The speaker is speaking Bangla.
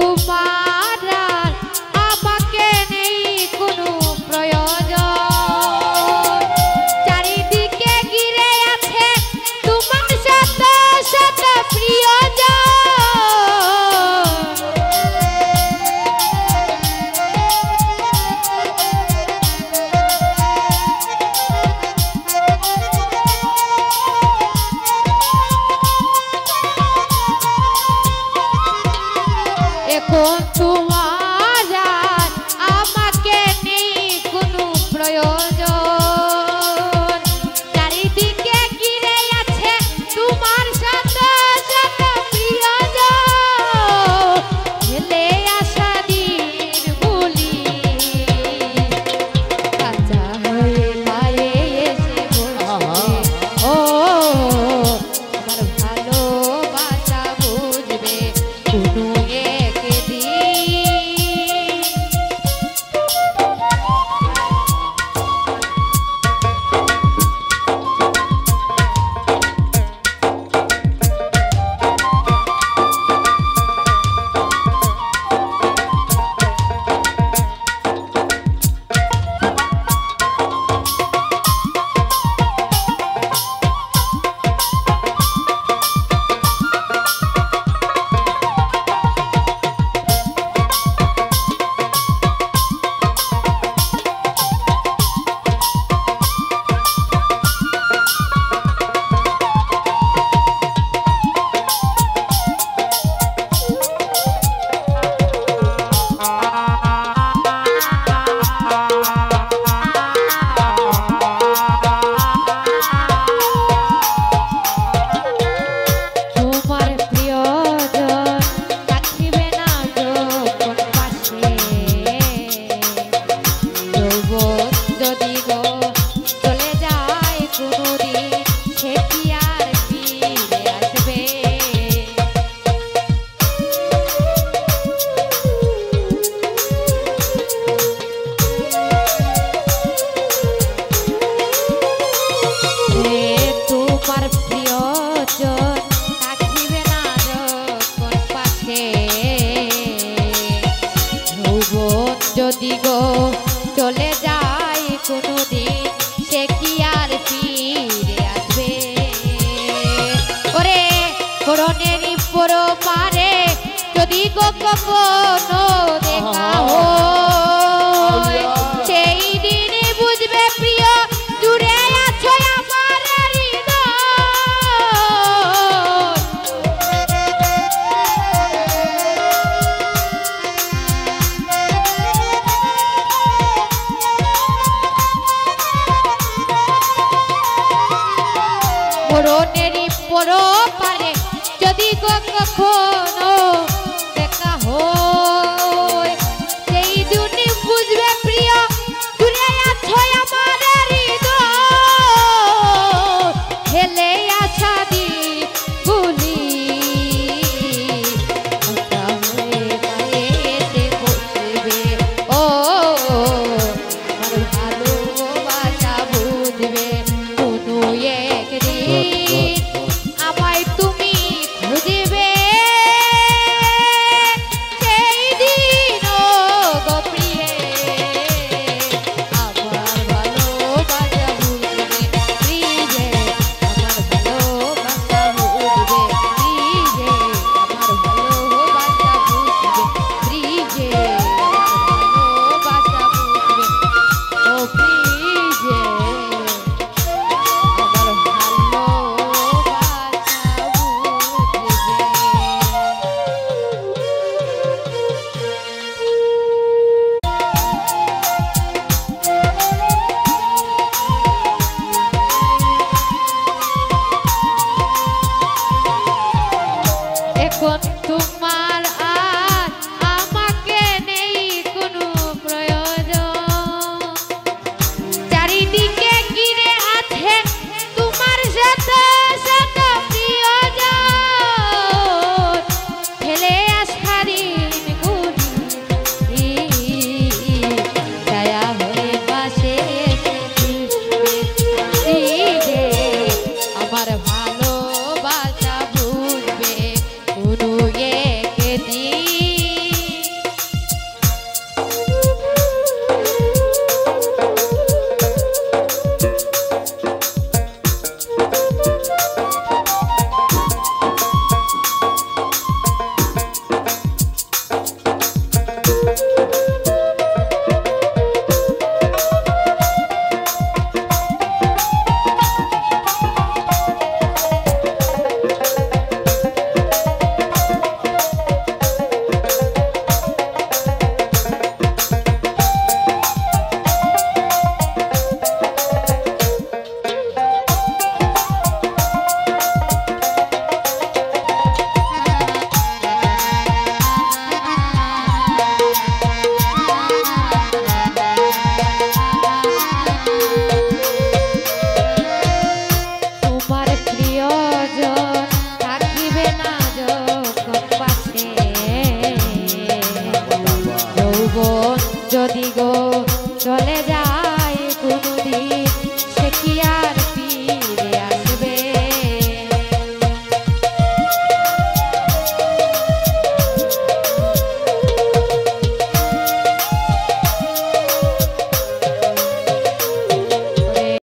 তোমার আর আমাকে নেই কোনো প্রয়োজন। চারিদিকে ঘিরে আছে তোমার শত শত প্রিয়জন। এখন তোমার আর আমাকে নেই কোনো প্রয়োজন। চারিদিকে ঘিরে আছে তোমার শত শত প্রিয়জন। হেলে আসা দিন ভুলি কাঁচা হয়ে পায়ে এসে বসবে। ও আমার ভালোবাসা বুঝবে কোনো যদি গো চলে যায় কোনোদিন সে কি আর ফিরে আসবে। ওরে করণেরই পরপারে যদি গো কখনো দেখা হয় সেই দিনই বুঝবে প্রিয় দূরে আছো আমার হৃদয়। মরণেরই পরপারে যদি গো কখনো দেখা হয় সেই দিনই বুঝবে প্রিয় দূরে আছো আমার হৃদয়। হেলে আসা দিন ভুলি কাঁচা হয়ে পায়ে এসে বসবে। ও আমার ভালোবাসা বুঝবে কোনো একদিন। আমায় তুমি খুঁজবে যদি গো